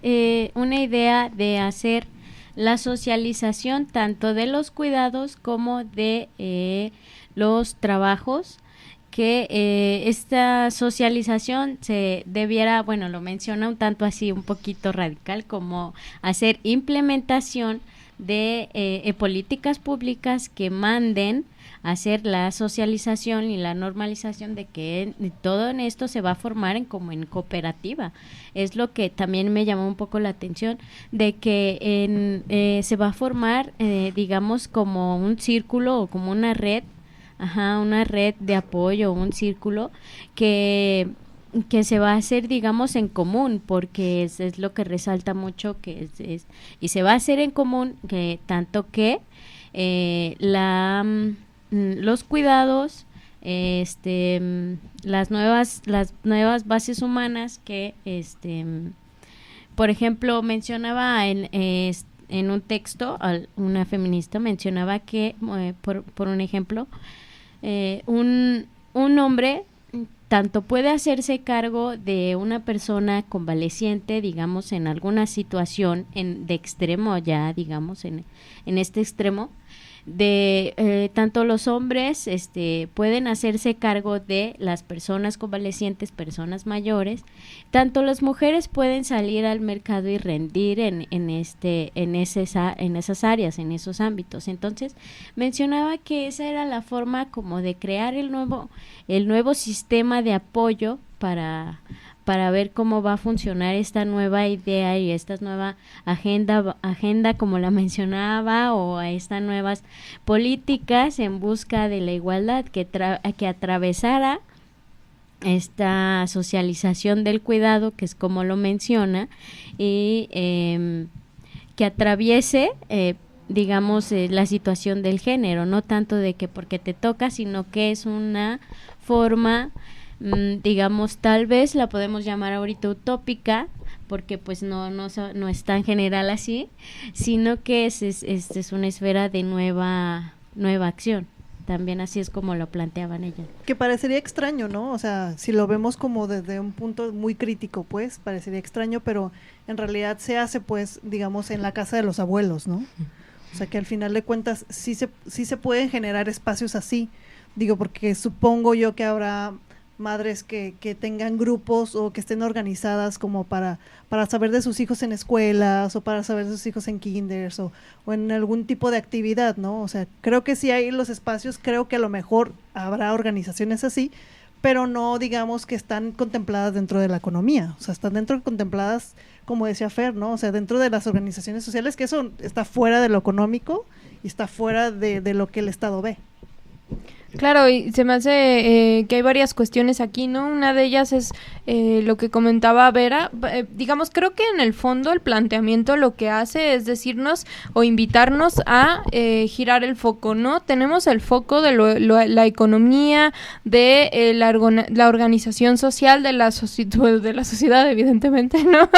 una idea de hacer la socialización tanto de los cuidados como de los trabajos, que esta socialización se debiera, bueno, lo menciona un tanto así, un poquito radical, como hacer implementación de políticas públicas que manden a hacer la socialización y la normalización de que todo en esto se va a formar como en cooperativa. Es lo que también me llamó un poco la atención, de que se va a formar, digamos, como un círculo o como una red, una red de apoyo, un círculo que se va a hacer, digamos, en común, porque es lo que resalta mucho, que y se va a hacer en común, que tanto que los cuidados, las nuevas bases humanas que por ejemplo mencionaba en un texto, una feminista mencionaba que por un ejemplo, un hombre tanto puede hacerse cargo de una persona convaleciente, digamos, en alguna situación de extremo, ya digamos en este extremo, de tanto los hombres pueden hacerse cargo de las personas convalecientes, personas mayores, tanto las mujeres pueden salir al mercado y rendir en esas áreas, en esos ámbitos. Entonces mencionaba que esa era la forma como de crear el nuevo sistema de apoyo para ver cómo va a funcionar esta nueva idea y esta nueva agenda como la mencionaba, o a estas nuevas políticas en busca de la igualdad que atravesara esta socialización del cuidado, que es como lo menciona, y que atraviese digamos la situación del género, no tanto de que porque te toca, sino que es una forma, digamos, tal vez la podemos llamar ahorita utópica, porque pues no es tan general así, sino que es una esfera de nueva acción. También así es como lo planteaban ellas. Que parecería extraño, ¿no? O sea, si lo vemos como desde un punto muy crítico, pues, parecería extraño, pero en realidad se hace, pues, digamos, en la casa de los abuelos, ¿no? O sea, que al final de cuentas sí se pueden generar espacios así. Digo, porque supongo yo que habrá madres que tengan grupos o que estén organizadas como para saber de sus hijos en escuelas, o para saber de sus hijos en kinders, o en algún tipo de actividad, ¿no? O sea, creo que sí hay los espacios, creo que a lo mejor habrá organizaciones así, pero no digamos que están contempladas dentro de la economía, o sea, están contempladas, como decía Fer, ¿no? O sea, dentro de las organizaciones sociales, que eso está fuera de lo económico y está fuera de lo que el Estado ve. Claro, y se me hace que hay varias cuestiones aquí, ¿no? Una de ellas es lo que comentaba Vera. Digamos, creo que en el fondo el planteamiento lo que hace es decirnos o invitarnos a girar el foco, ¿no? Tenemos el foco de la economía, de la organización social de la sociedad, evidentemente, ¿no?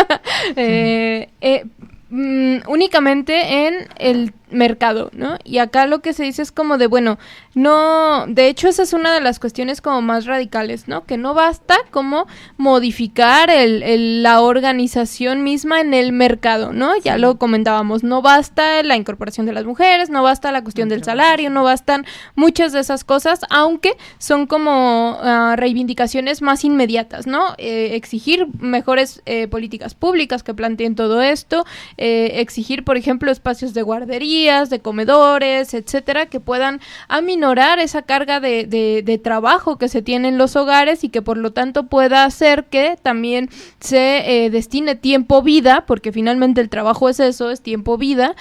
Únicamente en el mercado, ¿no? Y acá lo que se dice es como de, bueno, no, de hecho esa es una de las cuestiones como más radicales, ¿no? Que no basta como modificar la organización misma en el mercado, ¿no? Ya lo comentábamos, no basta la incorporación de las mujeres, no basta la cuestión del salario, no bastan muchas de esas cosas, aunque son como reivindicaciones más inmediatas, ¿no? Exigir mejores políticas públicas que planteen todo esto, exigir, por ejemplo, espacios de guardería, de comedores, etcétera, que puedan aminorar esa carga de trabajo que se tiene en los hogares y que por lo tanto pueda hacer que también se destine tiempo vida, porque finalmente el trabajo es eso, es tiempo vida,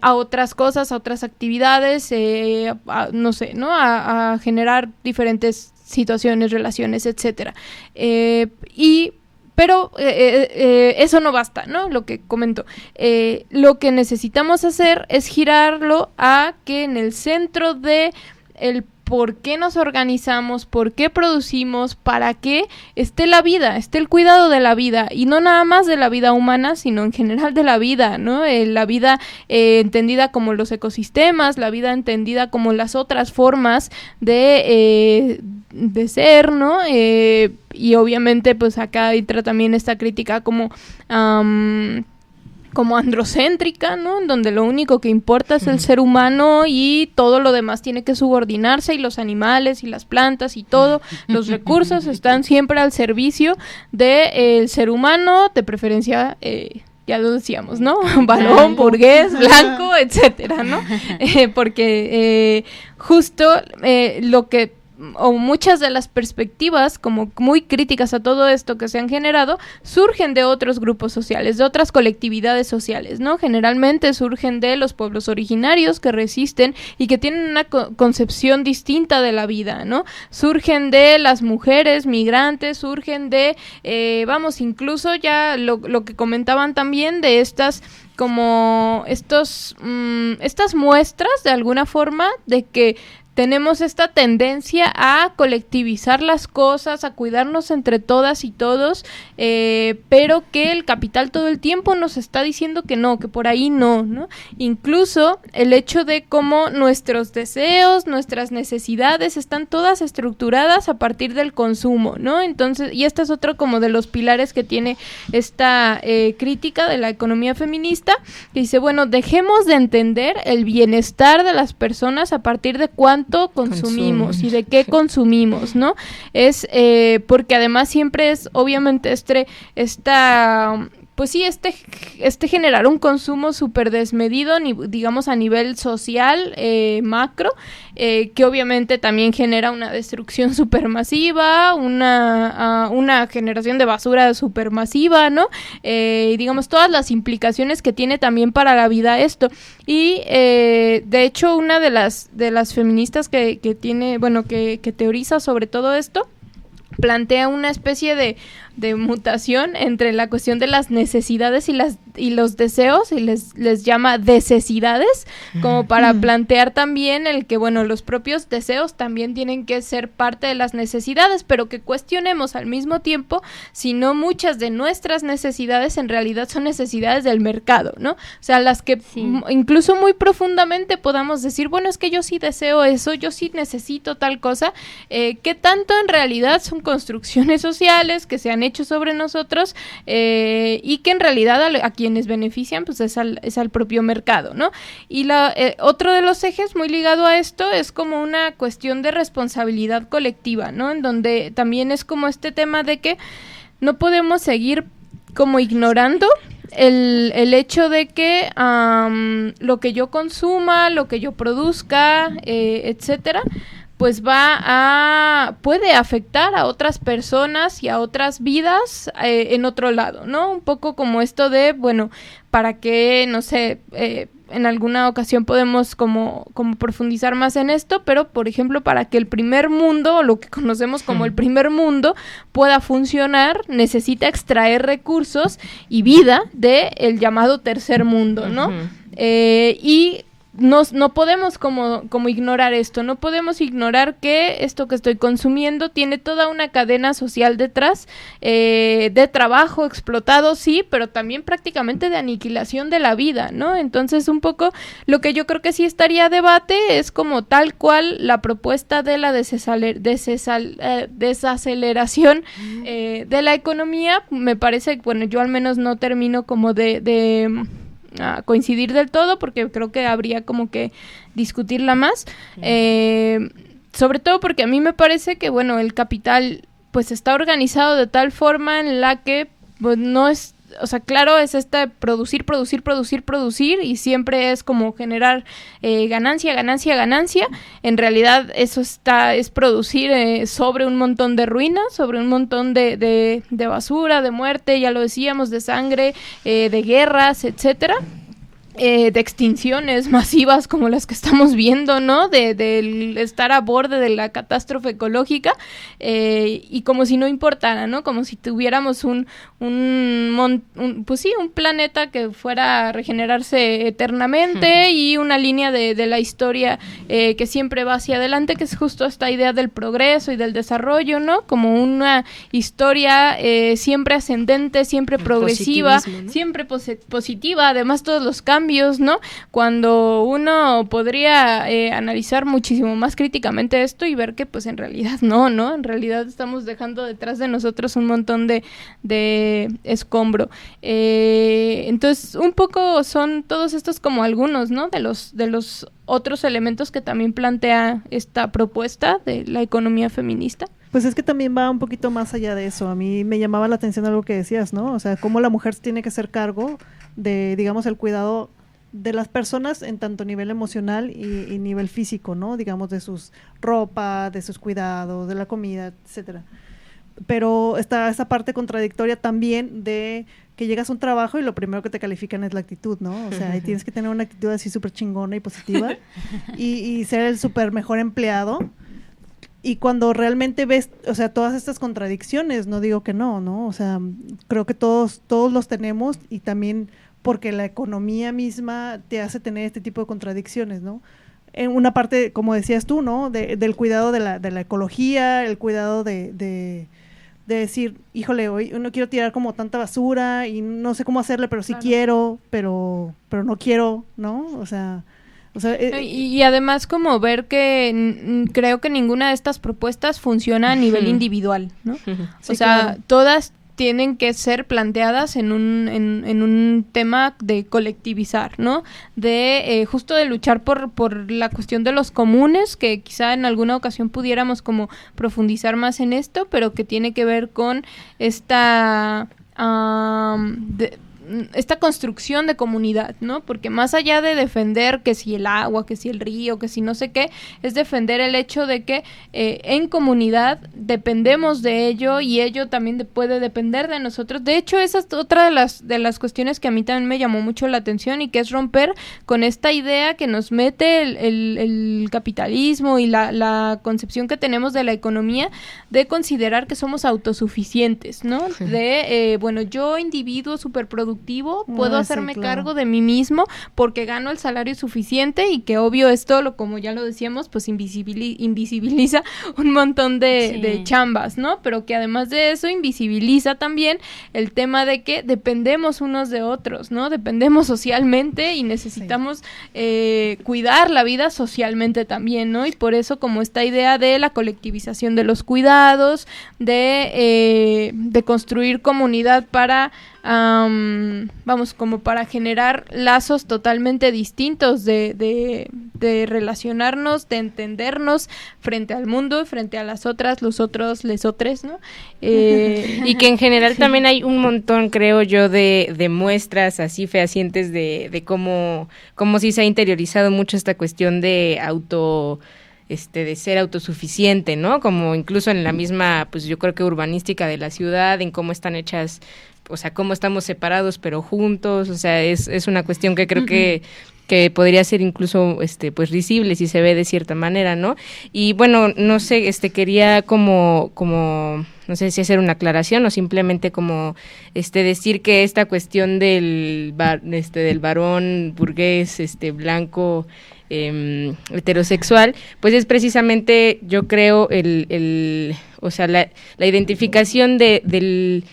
a otras cosas, a otras actividades, no sé, ¿no? A generar diferentes situaciones, relaciones, etcétera. Pero eso no basta, ¿no? Lo que comento. Lo que necesitamos hacer es girarlo a que en el centro de el por qué nos organizamos, por qué producimos, para que esté la vida, esté el cuidado de la vida, y no nada más de la vida humana, sino en general de la vida, ¿no? La vida entendida como los ecosistemas, la vida entendida como las otras formas de ser, ¿no? Y obviamente pues acá entra también esta crítica como androcéntrica, ¿no? En donde lo único que importa es el ser humano y todo lo demás tiene que subordinarse, y los animales y las plantas y todo, los recursos están siempre al servicio del ser humano, de preferencia, ya lo decíamos, ¿no? Varón, burgués, blanco, etcétera, ¿no? Porque justo lo que o muchas de las perspectivas como muy críticas a todo esto que se han generado surgen de otros grupos sociales, de otras colectividades sociales, ¿no? Generalmente surgen de los pueblos originarios que resisten y que tienen una concepción distinta de la vida, ¿no? Surgen de las mujeres migrantes, surgen de, incluso ya lo que comentaban también de estas muestras de alguna forma de que tenemos esta tendencia a colectivizar las cosas, a cuidarnos entre todas y todos, pero que el capital todo el tiempo nos está diciendo que no, que por ahí no, ¿no? Incluso el hecho de cómo nuestros deseos, nuestras necesidades están todas estructuradas a partir del consumo, ¿no? Entonces, y este es otro como de los pilares que tiene esta crítica de la economía feminista, que dice, bueno, dejemos de entender el bienestar de las personas a partir de cuánto consumimos y de qué consumimos, ¿no? Es porque además siempre es obviamente generar un consumo súper desmedido, digamos a nivel social, macro, que obviamente también genera una destrucción supermasiva, una generación de basura supermasiva, ¿no? Digamos todas las implicaciones que tiene también para la vida esto. Y de hecho una de las feministas que tiene, bueno, que teoriza sobre todo esto, plantea una especie de mutación entre la cuestión de las necesidades y los deseos, y les llama necesidades, como para plantear también el que, bueno, los propios deseos también tienen que ser parte de las necesidades, pero que cuestionemos al mismo tiempo si no muchas de nuestras necesidades en realidad son necesidades del mercado, ¿no? O sea, las que incluso muy profundamente podamos decir, bueno, es que yo sí deseo eso, yo sí necesito tal cosa, que tanto en realidad son construcciones sociales que se han hecho sobre nosotros, y que en realidad a quienes benefician pues es al propio mercado, ¿no? Y otro de los ejes muy ligado a esto es como una cuestión de responsabilidad colectiva, ¿no? En donde también es como este tema de que no podemos seguir como ignorando el hecho de que lo que yo consuma, lo que yo produzca, etcétera, pues puede afectar a otras personas y a otras vidas en otro lado, ¿no? Un poco como esto de, bueno, para que, no sé, en alguna ocasión podemos como profundizar más en esto, pero por ejemplo para que el primer mundo, o lo que conocemos como el primer mundo, pueda funcionar, necesita extraer recursos y vida del llamado tercer mundo, ¿no? Y no podemos como ignorar esto, no podemos ignorar que esto que estoy consumiendo tiene toda una cadena social detrás, de trabajo explotado, sí, pero también prácticamente de aniquilación de la vida, ¿no? Entonces un poco lo que yo creo que sí estaría a debate es como tal cual la propuesta de la desaceleración de la economía. Me parece, bueno, yo al menos no termino como de coincidir del todo, porque creo que habría como que discutirla más, sobre todo porque a mí me parece que, bueno, el capital pues está organizado de tal forma en la que pues no es, o sea, claro, es producir, y siempre es como generar ganancia. En realidad eso es producir sobre un montón de ruinas, sobre un montón de basura, de muerte, ya lo decíamos, de sangre, de guerras, etcétera. De extinciones masivas como las que estamos viendo, ¿no? De estar a borde de la catástrofe ecológica, y como si no importara, ¿no? Como si tuviéramos un planeta que fuera a regenerarse eternamente y una línea de la historia que siempre va hacia adelante, que es justo esta idea del progreso y del desarrollo, ¿no? Como una historia siempre ascendente, siempre progresiva, ¿no? Siempre positiva, además todos los cambios, ¿no? Cuando uno podría analizar muchísimo más críticamente esto y ver que pues en realidad no, en realidad estamos dejando detrás de nosotros un montón de escombro. Entonces un poco son todos estos como algunos, ¿no? De los otros elementos que también plantea esta propuesta de la economía feminista. Pues es que también va un poquito más allá de eso. A mí me llamaba la atención algo que decías, ¿no? O sea, cómo la mujer tiene que hacer cargo de, digamos, el cuidado de las personas en tanto nivel emocional y nivel físico, ¿no? Digamos, de sus ropa, de sus cuidados, de la comida, etcétera. Pero está esa parte contradictoria también de que llegas a un trabajo y lo primero que te califican es la actitud, ¿no? O sea, ahí tienes que tener una actitud así súper chingona y positiva y ser el súper mejor empleado. Y cuando realmente ves, o sea, todas estas contradicciones, no digo que no, ¿no? O sea, creo que todos los tenemos, y también porque la economía misma te hace tener este tipo de contradicciones, ¿no? En una parte, como decías tú, ¿no? Del cuidado de la ecología, el cuidado de decir, híjole, hoy no quiero tirar como tanta basura y no sé cómo hacerle, pero sí claro. Quiero, pero no quiero, ¿no? O sea, y además como ver que creo que ninguna de estas propuestas funciona a nivel individual, ¿no? Sí, o sea, claro. Todas tienen que ser planteadas en un tema de colectivizar, ¿no? De justo de luchar por la cuestión de los comunes, que quizá en alguna ocasión pudiéramos como profundizar más en esto, pero que tiene que ver con esta construcción de comunidad, ¿no? Porque más allá de defender que si el agua, que si el río, que si no sé qué, es defender el hecho de que en comunidad dependemos de ello y ello también puede depender de nosotros. De hecho, esa es otra de las cuestiones que a mí también me llamó mucho la atención, y que es romper con esta idea que nos mete el capitalismo y la concepción que tenemos de la economía, de considerar que somos autosuficientes, ¿no? Sí. De, bueno, yo individuo superproductivo puedo hacerme cargo de mí mismo porque gano el salario suficiente, y que obvio esto, como ya lo decíamos, pues invisibiliza un montón de chambas, ¿no? Pero que además de eso invisibiliza también el tema de que dependemos unos de otros, ¿no? Dependemos socialmente y necesitamos cuidar la vida socialmente también, ¿no? Y por eso como esta idea de la colectivización de los cuidados, de construir comunidad para como para generar lazos totalmente distintos de relacionarnos, de entendernos frente al mundo, frente a las otras, los otros, les otres, ¿no? Y que en general también hay un montón, creo yo, de muestras así fehacientes de cómo sí se ha interiorizado mucho esta cuestión de de ser autosuficiente, ¿no? Como incluso en la misma, pues yo creo que urbanística de la ciudad, en cómo están hechas, o sea, cómo estamos separados pero juntos, o sea, es una cuestión que creo que que podría ser incluso pues risible si se ve de cierta manera, ¿no? Y bueno, no sé, quería como no sé si hacer una aclaración o simplemente como decir que esta cuestión del varón burgués blanco heterosexual, pues es precisamente, yo creo, o sea, la identificación de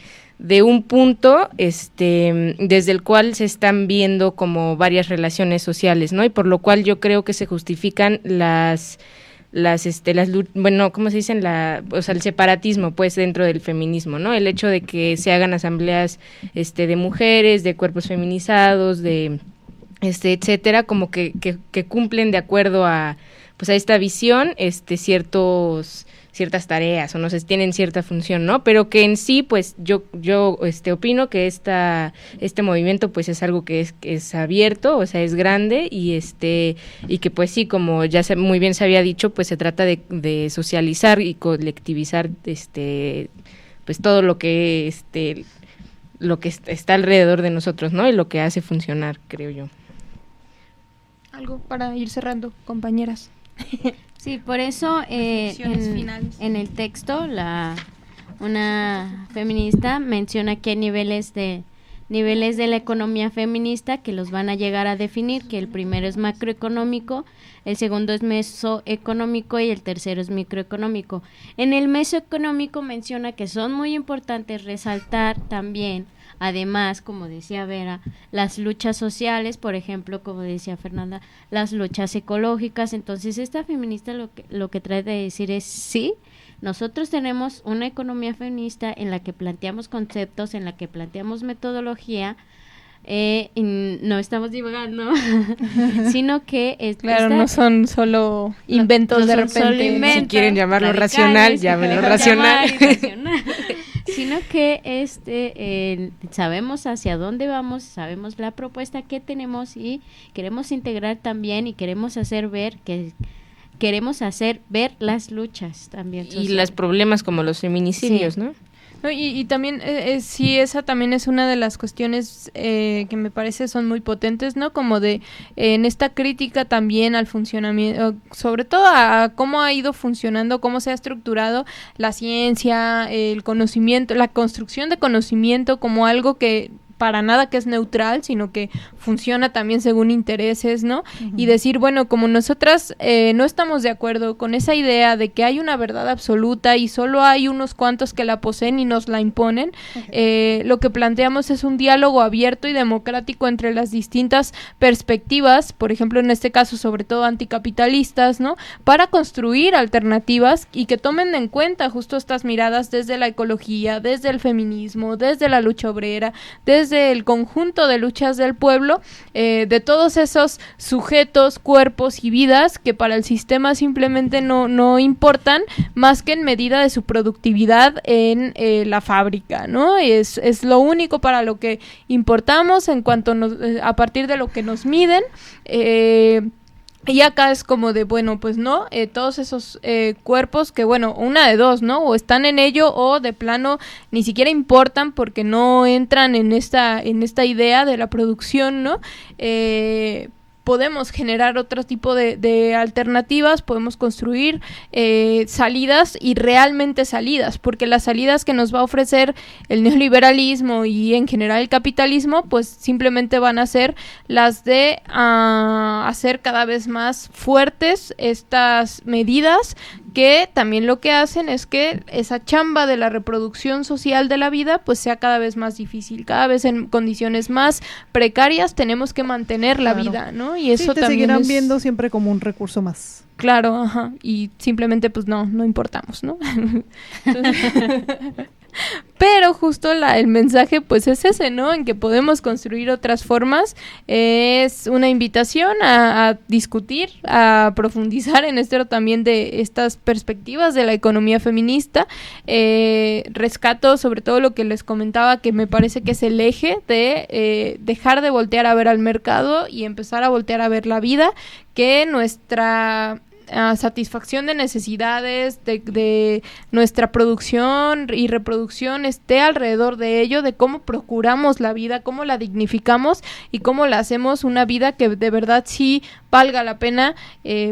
un punto desde el cual se están viendo como varias relaciones sociales, ¿no? Y por lo cual yo creo que se justifican bueno, ¿cómo se dicen? O sea, el separatismo, pues, dentro del feminismo, ¿no? El hecho de que se hagan asambleas de mujeres, de cuerpos feminizados, de etcétera, como que cumplen de acuerdo a pues a esta visión ciertas tareas, o no sé, tienen cierta función, ¿no? Pero que en sí, pues yo opino que este movimiento pues es algo que es abierto, o sea, es grande y que pues sí, como ya muy bien se había dicho, pues se trata de socializar y colectivizar pues todo lo que está alrededor de nosotros, ¿no? Y lo que hace funcionar, creo yo. Algo para ir cerrando, compañeras. Sí, por eso en el texto una feminista menciona que hay niveles de la economía feminista que los van a llegar a definir, que el primero es macroeconómico, el segundo es mesoeconómico y el tercero es microeconómico. En el mesoeconómico menciona que son muy importantes resaltar también, además, como decía Vera, las luchas sociales, por ejemplo, como decía Fernanda, las luchas ecológicas. Entonces, esta feminista lo que trata de decir es, sí, nosotros tenemos una economía feminista en la que planteamos conceptos, en la que planteamos metodología, y no estamos divagando, sino que no son solo inventos de repente. Si quieren llamarlo racional, llámenlo racional. Sino que sabemos hacia dónde vamos, sabemos la propuesta que tenemos y queremos integrar también y queremos hacer ver las luchas también sociales. Y los problemas como los feminicidios, sí. ¿No? No, y también, sí, esa también es una de las cuestiones que me parece son muy potentes, ¿no? Como en esta crítica también al funcionamiento, sobre todo a cómo ha ido funcionando, cómo se ha estructurado la ciencia, el conocimiento, la construcción de conocimiento como algo que para nada que es neutral, sino que funciona también según intereses, ¿no? Uh-huh. Y decir, bueno, como nosotras no estamos de acuerdo con esa idea de que hay una verdad absoluta y solo hay unos cuantos que la poseen y nos la imponen, okay. Lo que planteamos es un diálogo abierto y democrático entre las distintas perspectivas, por ejemplo, en este caso, sobre todo anticapitalistas, ¿no? Para construir alternativas y que tomen en cuenta justo estas miradas desde la ecología, desde el feminismo, desde la lucha obrera, desde el conjunto de luchas del pueblo, de todos esos sujetos, cuerpos y vidas que para el sistema simplemente no importan más que en medida de su productividad en la fábrica, ¿no? Es lo único para lo que importamos en cuanto a partir de lo que nos miden. Y acá es como de, bueno, pues no, todos esos cuerpos que, bueno, una de dos, ¿no? O están en ello o de plano ni siquiera importan porque no entran en esta idea de la producción, ¿no? Podemos generar otro tipo de alternativas, podemos construir salidas y realmente salidas, porque las salidas que nos va a ofrecer el neoliberalismo y en general el capitalismo, pues simplemente van a ser las de hacer cada vez más fuertes estas medidas que también lo que hacen es que esa chamba de la reproducción social de la vida pues sea cada vez más difícil, cada vez en condiciones más precarias tenemos que mantener la vida, ¿no? Y eso te también seguirán viendo siempre como un recurso más. Claro, ajá, y simplemente pues no importamos, ¿no? Entonces, pero justo el mensaje pues es ese, ¿no? En que podemos construir otras formas, es una invitación a discutir, a profundizar en esto también de estas perspectivas de la economía feminista. Rescato sobre todo lo que les comentaba, que me parece que es el eje de dejar de voltear a ver al mercado y empezar a voltear a ver la vida, que nuestra satisfacción de necesidades, de nuestra producción y reproducción esté alrededor de ello, de cómo procuramos la vida, cómo la dignificamos y cómo la hacemos una vida que de verdad sí valga la pena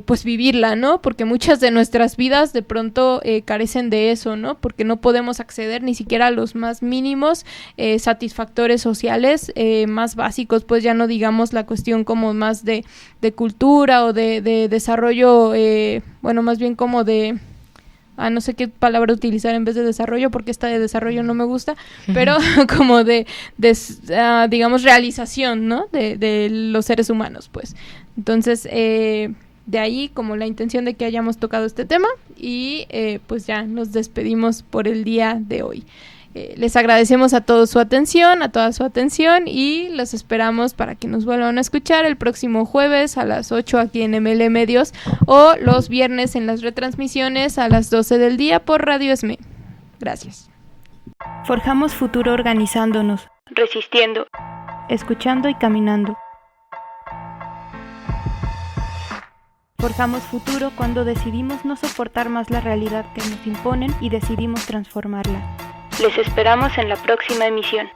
pues vivirla, ¿no? Porque muchas de nuestras vidas de pronto carecen de eso, ¿no? Porque no podemos acceder ni siquiera a los más mínimos satisfactores sociales más básicos, pues ya no digamos la cuestión como más de cultura o de desarrollo, bueno, más bien como de... no sé qué palabra utilizar en vez de desarrollo, porque esta de desarrollo no me gusta, pero como digamos, realización, ¿no? De los seres humanos, pues. Entonces, de ahí como la intención de que hayamos tocado este tema y pues ya nos despedimos por el día de hoy. Les agradecemos a toda su atención y los esperamos para que nos vuelvan a escuchar el próximo jueves a las 8 aquí en ML Medios o los viernes en las retransmisiones a las 12 del día por Radio ESME. Gracias. Forjamos futuro organizándonos, resistiendo, escuchando y caminando. Forjamos futuro cuando decidimos no soportar más la realidad que nos imponen y decidimos transformarla. Les esperamos en la próxima emisión.